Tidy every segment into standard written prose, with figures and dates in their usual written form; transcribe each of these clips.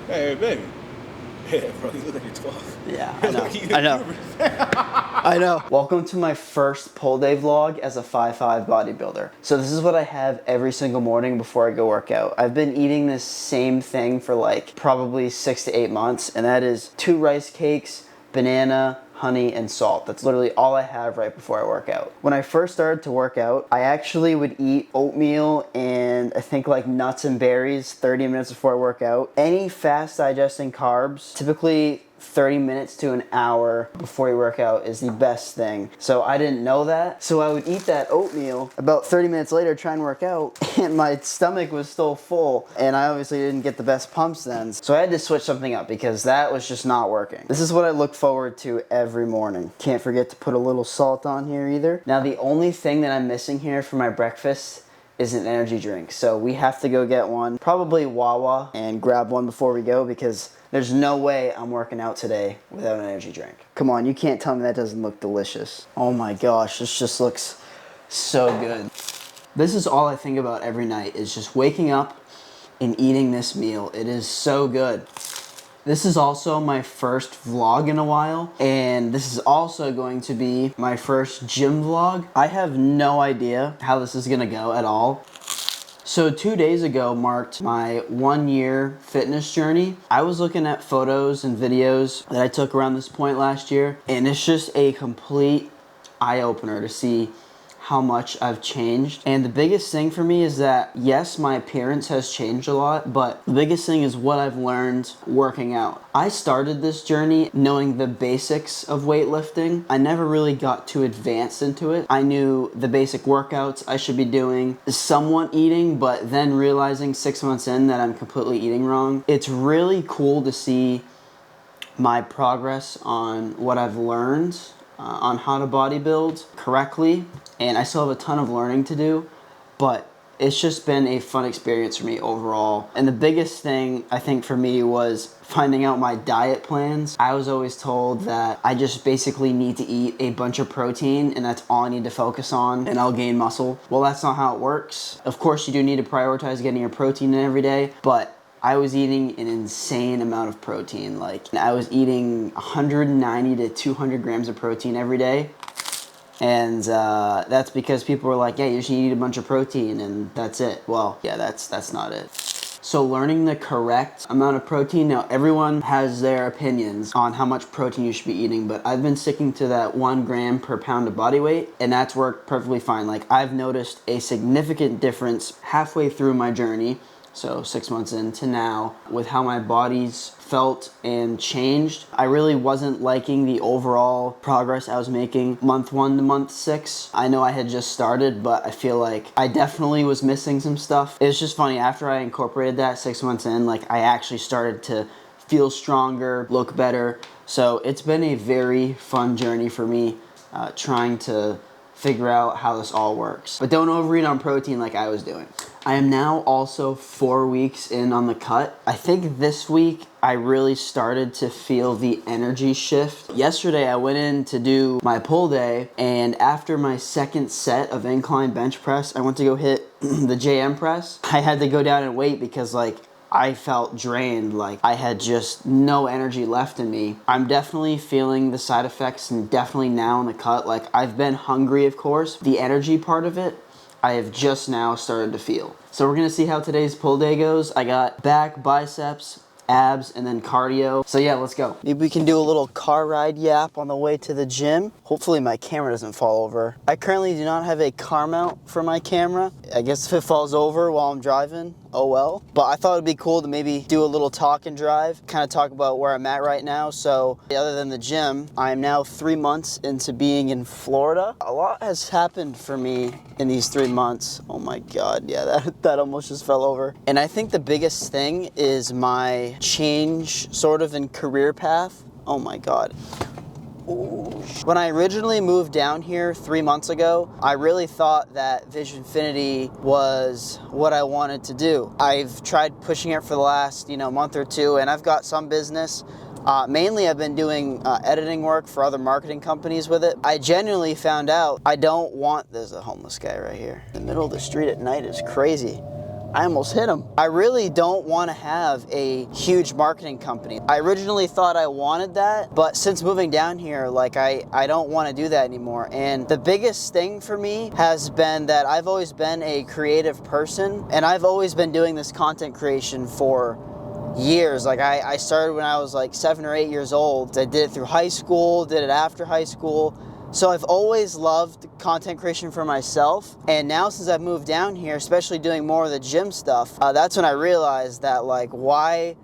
Hey, baby. Yeah, bro, you look like you're 12. Yeah, I know. I know. I know. Welcome to my first pull day vlog as a 5'5" bodybuilder. So this is what I have every single morning before I go work out. I've been eating this same thing for like probably 6 to 8 months, and that is 2 rice cakes, banana, honey, and salt. That's literally all I have right before I work out. When I first started to work out, I actually would eat oatmeal and I think like nuts and berries 30 minutes before I work out. Any fast digesting carbs, typically 30 minutes to an hour before you work out is the best thing. So I didn't know that. So I would eat that oatmeal about 30 minutes later, try and work out, and my stomach was still full. And I obviously didn't get the best pumps then. So I had to switch something up because that was just not working. This is what I look forward to every morning. Can't forget to put a little salt on here either. Now the only thing that I'm missing here for my breakfast is an energy drink. So we have to go get one, probably Wawa, and grab one before we go because there's no way I'm working out today without an energy drink. Come on, you can't tell me that doesn't look delicious. Oh my gosh, this just looks so good. This is all I think about every night, is just waking up and eating this meal. It is so good. This is also my first vlog in a while, and this is also going to be my first gym vlog. I have no idea how this is gonna go at all. So 2 days ago marked my 1-year fitness journey. I was looking at photos and videos that I took around this point last year, and it's just a complete eye-opener to see how much I've changed. And the biggest thing for me is that, yes, my appearance has changed a lot, but the biggest thing is what I've learned working out. I started this journey knowing the basics of weightlifting. I never really got too advanced into it. I knew the basic workouts I should be doing, somewhat eating, but then realizing 6 months in that I'm completely eating wrong. It's really cool to see my progress on what I've learned on how to bodybuild correctly, and I still have a ton of learning to do, but it's just been a fun experience for me overall. And the biggest thing I think for me was finding out my diet plans. I was always told that I just basically need to eat a bunch of protein and that's all I need to focus on and I'll gain muscle. Well, that's not how it works. Of course, you do need to prioritize getting your protein in every day, but I was eating an insane amount of protein. Like, I was eating 190 to 200 grams of protein every day. And that's because people were like, yeah, you just need to eat a bunch of protein and that's it. Well, yeah, that's not it. So learning the correct amount of protein, now everyone has their opinions on how much protein you should be eating, but I've been sticking to that 1 gram per pound of body weight, and that's worked perfectly fine. Like, I've noticed a significant difference halfway through my journey, so 6 months into now, with how my body's felt and changed. I really wasn't liking the overall progress I was making month 1 to month 6. I know I had just started, but I feel like I definitely was missing some stuff. It's just funny, after I incorporated that 6 months in, like, I actually started to feel stronger, look better. So it's been a very fun journey for me, trying to figure out how this all works. But don't overeat on protein like I was doing. I am now also 4 weeks in on the cut. I think this week I really started to feel the energy shift. Yesterday I went in to do my pull day, and after my second set of incline bench press, I went to go hit the JM press. I had to go down and wait because, like, I felt drained, like I had just no energy left in me. I'm definitely feeling the side effects, and definitely now in the cut. Like, I've been hungry, of course. The energy part of it, I have just now started to feel. So we're gonna see how today's pull day goes. I got back, biceps, abs, and then cardio. So yeah, let's go. Maybe we can do a little car ride yap on the way to the gym. Hopefully my camera doesn't fall over. I currently do not have a car mount for my camera. I guess if it falls over while I'm driving, oh well. But I thought it'd be cool to maybe do a little talk and drive, kind of talk about where I'm at right now. So other than the gym, I am now 3 months into being in Florida. A lot has happened for me in these 3 months. Oh my God, yeah, that almost just fell over. And I think the biggest thing is my change sort of in career path. Oh my God. When I originally moved down here 3 months ago, I really thought that Visionfinity was what I wanted to do. I've tried pushing it for the last, month or two, and I've got some business. Mainly I've been doing editing work for other marketing companies with it. I genuinely found out I don't want, there's a homeless guy right here. The middle of the street at night is crazy. I almost hit him. I really don't want to have a huge marketing company. I originally thought I wanted that, but since moving down here, like I don't want to do that anymore. And the biggest thing for me has been that I've always been a creative person, and I've always been doing this content creation for years. Like I started when I was like 7 or 8 years old. I did it through high school, did it after high school. So I've always loved content creation for myself, and now since I've moved down here, especially doing more of the gym stuff, that's when I realized that like why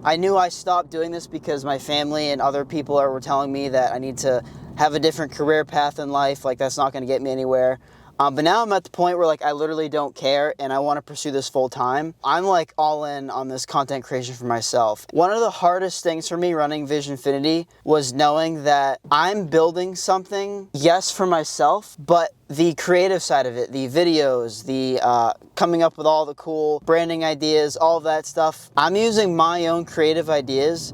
I knew I stopped doing this because my family and other people were telling me that I need to have a different career path in life, like that's not going to get me anywhere. But now I'm at the point where like I literally don't care and I want to pursue this full time. I'm like all in on this content creation for myself. One of the hardest things for me running Visionfinity was knowing that I'm building something, yes, for myself, but the creative side of it, the videos, the coming up with all the cool branding ideas, all of that stuff, I'm using my own creative ideas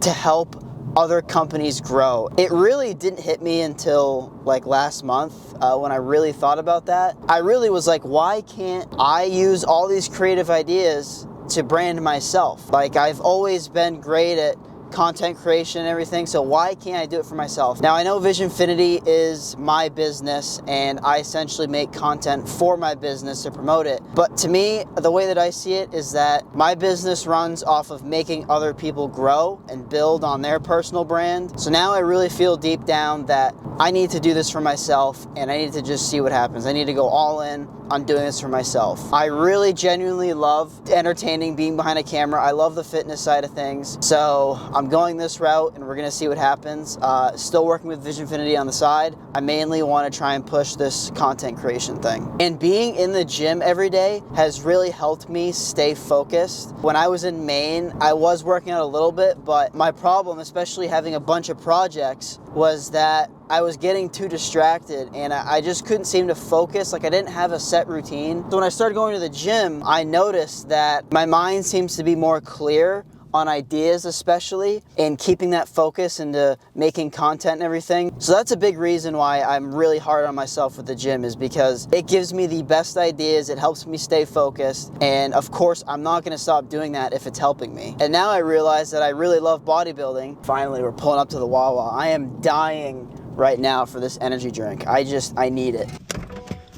to help other companies grow. It really didn't hit me until like last month when I really thought about that. I really was like, why can't I use all these creative ideas to brand myself? Like I've always been great at content creation and everything, so why can't I do it for myself? Now I know Visionfinity is my business and I essentially make content for my business to promote it, but to me, the way that I see it is that my business runs off of making other people grow and build on their personal brand. So now I really feel deep down that I need to do this for myself and I need to just see what happens. I need to go all in on doing this for myself. I really genuinely love entertaining, being behind a camera. I love the fitness side of things. So I'm going this route and we're gonna see what happens. Still working with Visionfinity on the side. I mainly wanna try and push this content creation thing. And being in the gym every day has really helped me stay focused. When I was in Maine, I was working out a little bit, but my problem, especially having a bunch of projects, was that I was getting too distracted and I just couldn't seem to focus. Like I didn't have a set routine. So when I started going to the gym, I noticed that my mind seems to be more clear on ideas, especially, and keeping that focus into making content and everything. So that's a big reason why I'm really hard on myself with the gym, is because it gives me the best ideas, it helps me stay focused, and of course I'm not gonna stop doing that if it's helping me. And now I realize that I really love bodybuilding. Finally, we're pulling up to the Wawa. I am dying right now for this energy drink. I need it.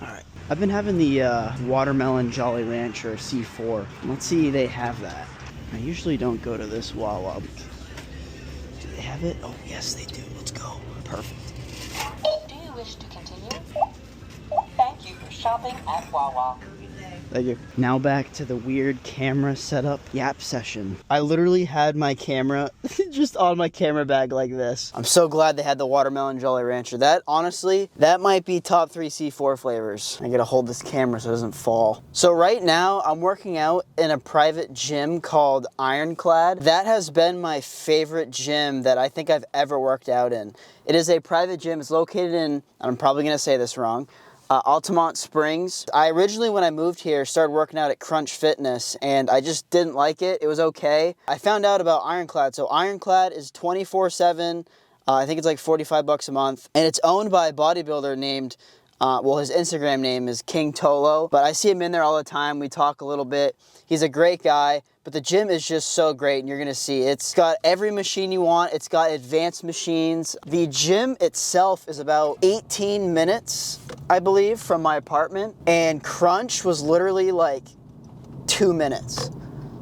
All right. I've been having the watermelon Jolly Rancher C4. Let's see, they have that. I usually don't go to this Wawa. Do they have it? Oh, yes, they do. Let's go. Perfect. Do you wish to continue? Thank you for shopping at Wawa. Thank you. Now back to the weird camera setup yap session. I literally had my camera just on my camera bag like this. I'm so glad they had the watermelon Jolly Rancher. That, honestly, that might be top 3 C4 flavors. I gotta hold this camera so it doesn't fall. So right now, I'm working out in a private gym called Ironclad. That has been my favorite gym that I think I've ever worked out in. It is a private gym. It's located in, I'm probably gonna say this wrong, Altamont Springs. I originally, when I moved here, started working out at Crunch Fitness and I just didn't like it. It was okay. I found out about Ironclad. So Ironclad is 24/7. I think it's like $45 a month. And it's owned by a bodybuilder named, well, his Instagram name is King Tolo, but I see him in there all the time. We talk a little bit. He's a great guy, but the gym is just so great, and you're gonna see. It's got every machine you want. It's got advanced machines. The gym itself is about 18 minutes, I believe, from my apartment, and Crunch was literally like 2 minutes.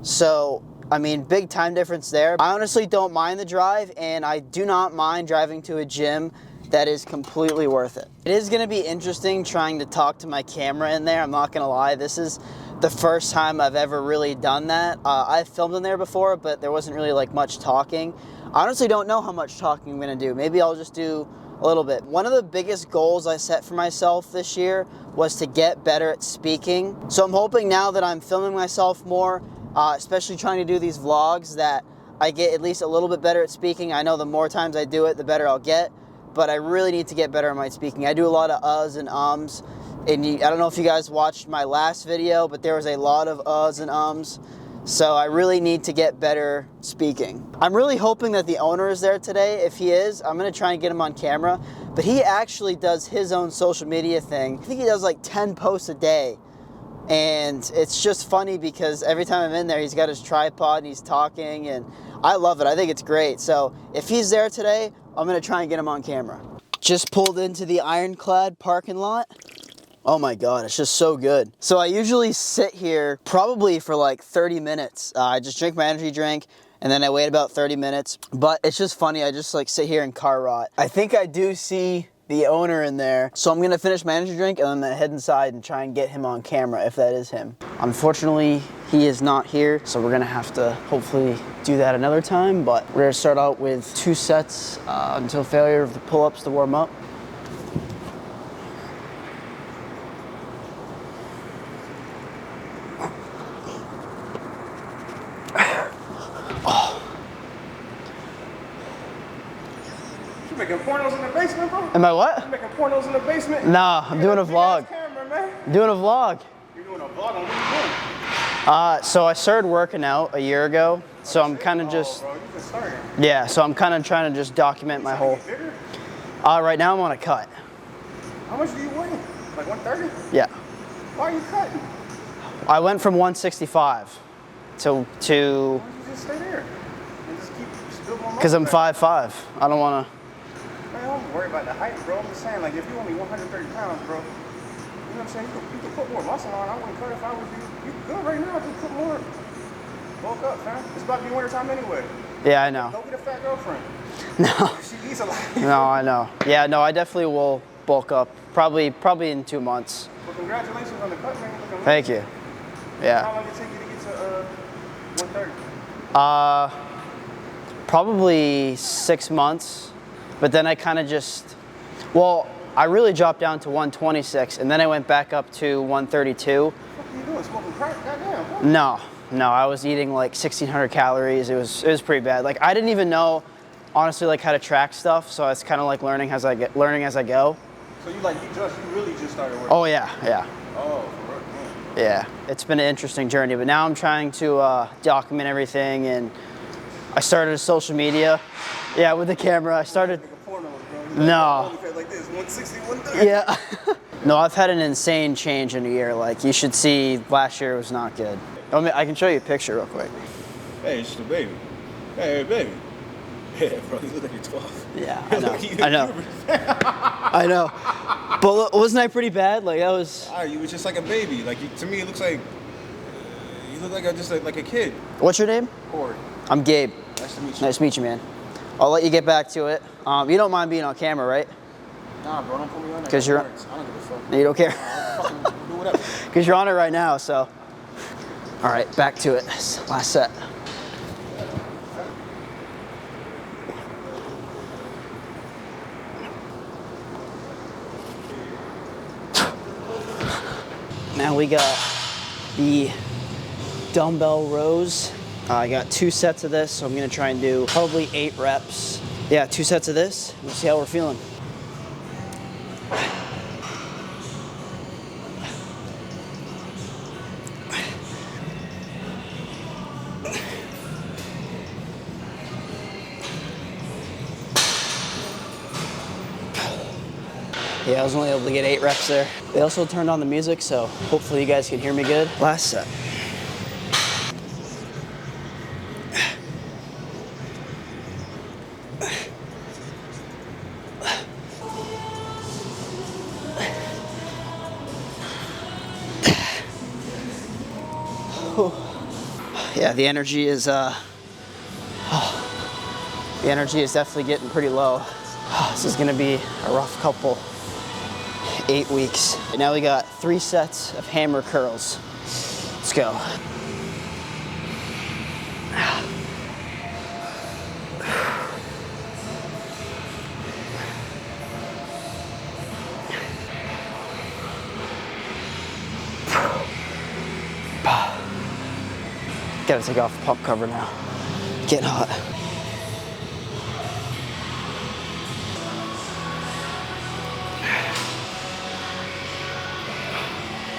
So, I mean, big time difference there. I honestly don't mind the drive, and I do not mind driving to a gym that is completely worth it. It is gonna be interesting trying to talk to my camera in there, I'm not gonna lie. This is the first time I've ever really done that. I've filmed in there before, but there wasn't really like much talking. I honestly don't know how much talking I'm gonna do. Maybe I'll just do a little bit. One of the biggest goals I set for myself this year was to get better at speaking. So I'm hoping now that I'm filming myself more, especially trying to do these vlogs, that I get at least a little bit better at speaking. I know the more times I do it, the better I'll get, but I really need to get better at my speaking. I do a lot of uhs and ums, and I don't know if you guys watched my last video, but there was a lot of uhs and ums, so I really need to get better speaking. I'm really hoping that the owner is there today. If he is, I'm gonna try and get him on camera, but he actually does his own social media thing. I think he does like 10 posts a day, And it's just funny because every time I'm in there, he's got his tripod and he's talking, and I love it. I think it's great. So if he's there today, I'm gonna try and get him on camera. Just pulled into the Ironclad parking lot. Oh my God, it's just so good. So I usually sit here probably for like 30 minutes. I just drink my energy drink and then I wait about 30 minutes. But it's just funny, I just like sit here and car rot. I think I do see the owner in there. So I'm gonna finish my energy drink and I'm gonna head inside and try and get him on camera if that is him. Unfortunately, he is not here. So we're gonna have to hopefully do that another time. But we're gonna start out with 2 sets until failure of the pull-ups to warm up. You making pornos in the basement, bro? Am I what? You making pornos in the basement? Nah, I'm doing a vlog. Camera, man. Doing a vlog. You're doing a vlog on what you doing? So I started working out a year ago. So I'm kind of just, Bro, you just started. yeah, so I'm kind of trying to just document my whole, Get bigger? right now I'm on a cut. How much do you weigh? Like 130? Yeah. Why are you cutting? I went from 165 to, Why don't you just stay there? And just keep building more because I'm muscle mass? 5'5". I don't want to, Man, don't worry about the height, bro. I'm just saying, like, if you only 130 pounds, bro, you know what I'm saying? You could put more muscle on. I wouldn't cut if I was you. You good right now. Just put more. Bulk up, fam. It's about to be winter time anyway. yeah, I know. Go get a fat girlfriend. No, She needs a lot. no, I know. Yeah, no, I definitely will bulk up. Probably in 2 months. Well, congratulations on the cut, man. You're looking Thank you. How Yeah. long did it take you to get to 130? Probably 6 months, but then I kind of just, well, I really dropped down to 126 and then I went back up to 132. What are you doing? Smoking crack? Goddamn. What? No, I was eating like 1,600 calories. It was pretty bad. Like I didn't even know, honestly, like how to track stuff. So it's kind of like learning as I go. So you really just started working? Oh yeah. Oh, for real? Yeah. It's been an interesting journey, but now I'm trying to document everything, and I started a social media. Yeah, with the camera. I started. Like a porno, bro. No. Like this, 160, 130. Yeah. No, I've had an insane change in a year. Like you should see, last year was not good. I can show you a picture real quick. Hey, it's just a baby. Hey, baby. Yeah, bro, you look like you're 12. Yeah, I know. I know. But wasn't I pretty bad? Like that was. You was just like a baby. Like to me, it looks like you look like just like a kid. What's your name? Corey. I'm Gabe. Nice to meet you. Nice to meet you, man. I'll let you get back to it. You don't mind being on camera, right? Nah, bro, don't put me on there. 'Cause you're- I don't give a fuck. You don't care? Fucking do whatever. Because you're on it right now, so. All right, back to it. Last set. Now we got the dumbbell rows. I got 2 sets of this, so I'm gonna try and do probably 8 reps. Yeah, 2 sets of this. We'll see how we're feeling. Yeah, I was only able to get 8 reps there. They also turned on the music, so hopefully you guys can hear me good. Last set. Yeah, the energy is definitely getting pretty low. This is gonna be a rough couple 8 weeks. And now we got 3 sets of hammer curls. Let's go. Gotta take off the pump cover now. Getting hot.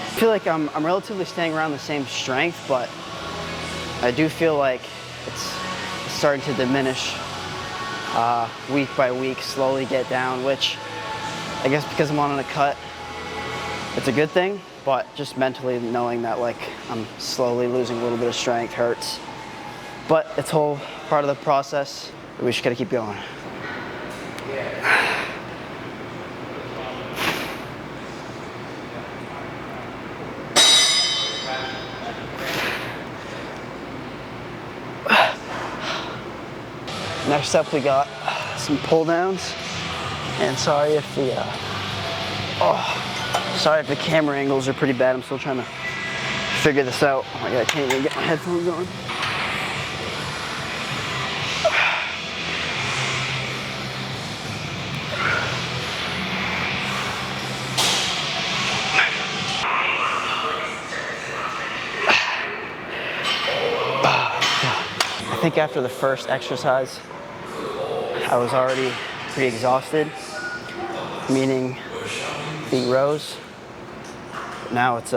I feel like I'm relatively staying around the same strength, but I do feel like it's starting to diminish week by week, slowly get down, which I guess because I'm on a cut, it's a good thing, but just mentally knowing that like I'm slowly losing a little bit of strength hurts. But it's all part of the process. We just gotta keep going. Next up, we got some pull downs, and sorry if the camera angles are pretty bad. I'm still trying to figure this out. Oh my God, I can't even get my headphones on. I think after the first exercise, I was already pretty exhausted, meaning the rows. Now it's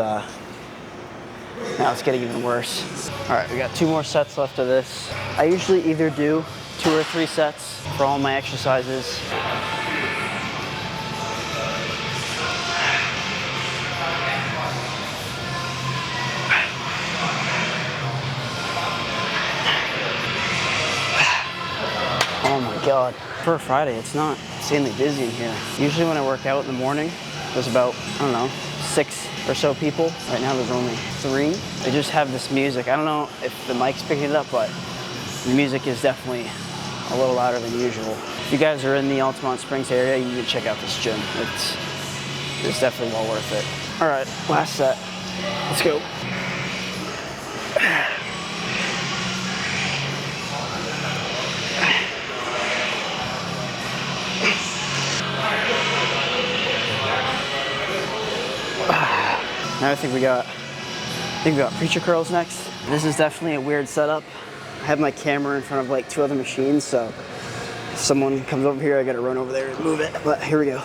getting even worse. All right, we got 2 more sets left of this. I usually either do 2 or 3 sets for all my exercises. Oh my God. For a Friday, it's not insanely busy in here. Usually when I work out in the morning, there's about, I don't know, 6 or so people. Right now there's only 3. They just have this music. I don't know if the mic's picking it up, but the music is definitely a little louder than usual. If you guys are in the Altamont Springs area, you can check out this gym. It's definitely well worth it. All right, last set. Let's go. Now I think we got preacher curls next. This is definitely a weird setup. I have my camera in front of like 2 other machines, so if someone comes over here, I gotta run over there and move it. But here we go.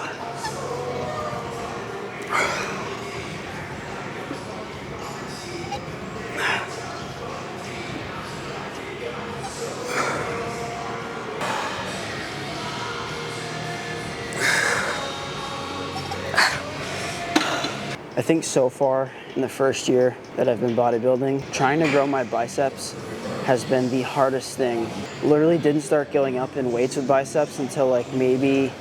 I think so far in the first year that I've been bodybuilding, trying to grow my biceps has been the hardest thing. Literally didn't start going up in weights with biceps until like maybe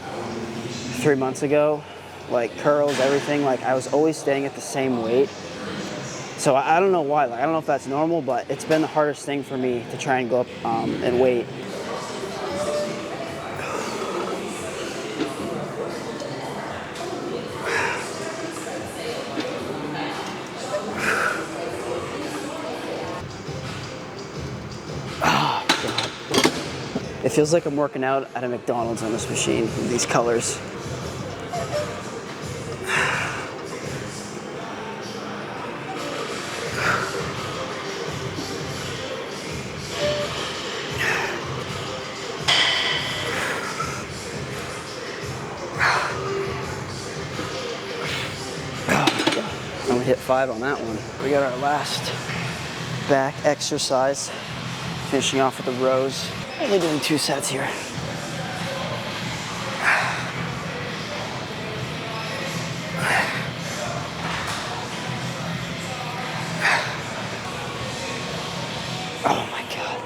3 months ago. Like curls, everything, like I was always staying at the same weight. So I don't know why, like I don't know if that's normal, but it's been the hardest thing for me to try and go up in weight. It feels like I'm working out at a McDonald's on this machine with these colors. I'm gonna hit 5 on that one. We got our last back exercise, finishing off with the rows. Only doing 2 sets here. Oh my God.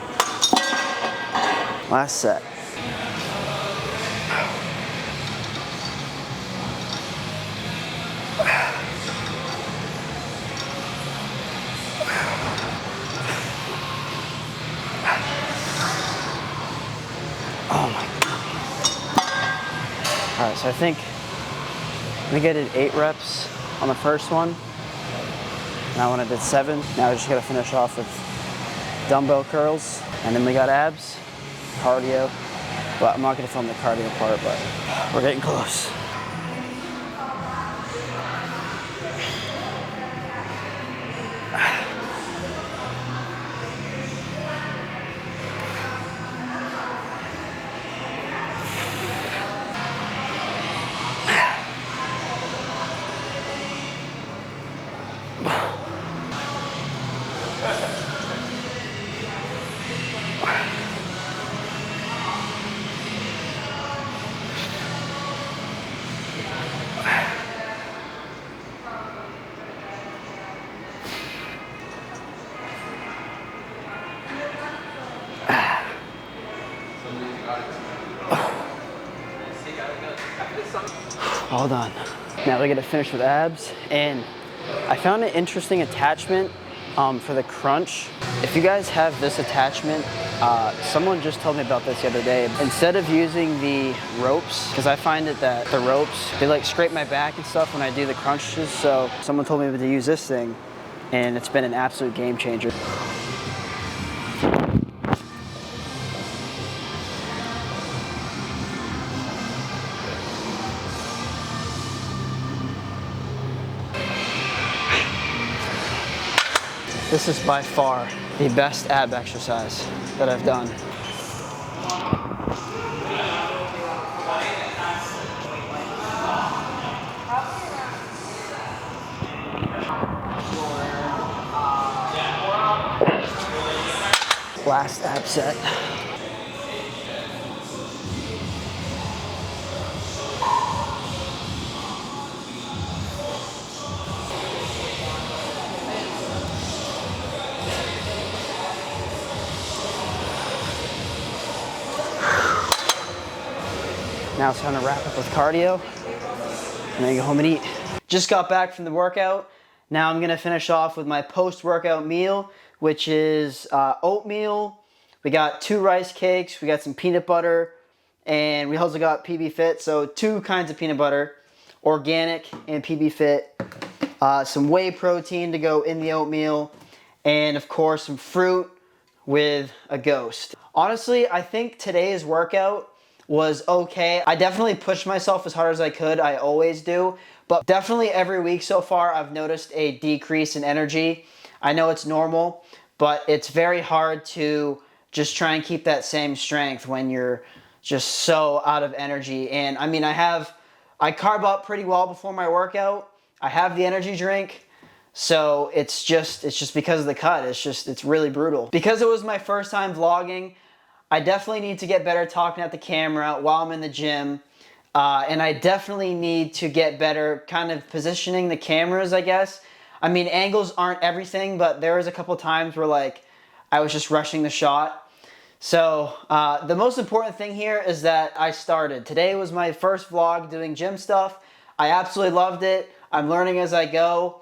Last set. Oh my God. All right, so I think I did 8 reps on the first one. Now when I did 7, now I just gotta finish off with dumbbell curls, and then we got abs, cardio. Well, I'm not gonna film the cardio part, but we're getting close. All done. Now we're gonna finish with abs, and I found an interesting attachment for the crunch. If you guys have this attachment, someone just told me about this the other day. Instead of using the ropes, because I find it that the ropes, they like scrape my back and stuff when I do the crunches, so someone told me to use this thing, and it's been an absolute game changer. This is by far the best ab exercise that I've done. Last ab set. Now it's time to wrap up with cardio, and then go home and eat. Just got back from the workout. Now I'm gonna finish off with my post-workout meal, which is oatmeal. We got 2 rice cakes, we got some peanut butter, and we also got PB Fit, so 2 kinds of peanut butter, organic and PB Fit. Some whey protein to go in the oatmeal, and of course some fruit with a Ghost. Honestly, I think today's workout was okay. I definitely pushed myself as hard as I could. I always do. But definitely every week so far, I've noticed a decrease in energy. I know it's normal, but it's very hard to just try and keep that same strength when you're just so out of energy. And I mean, I carb up pretty well before my workout. I have the energy drink. So it's just because of the cut. It's really brutal. Because it was my first time vlogging, I definitely need to get better talking at the camera while I'm in the gym. And I definitely need to get better kind of positioning the cameras, I guess. I mean, angles aren't everything, but there was a couple times where like I was just rushing the shot. So the most important thing here is that I started. Today was my first vlog doing gym stuff. I absolutely loved it. I'm learning as I go.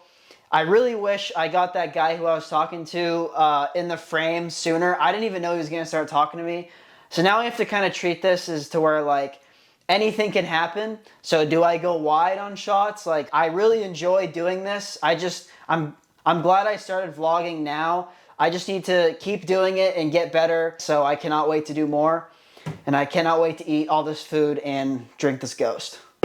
I really wish I got that guy who I was talking to in the frame sooner. I didn't even know he was gonna start talking to me. So now I have to kind of treat this as to where like anything can happen. So do I go wide on shots? Like I really enjoy doing this. I'm glad I started vlogging now. I just need to keep doing it and get better. So I cannot wait to do more. And I cannot wait to eat all this food and drink this Ghost.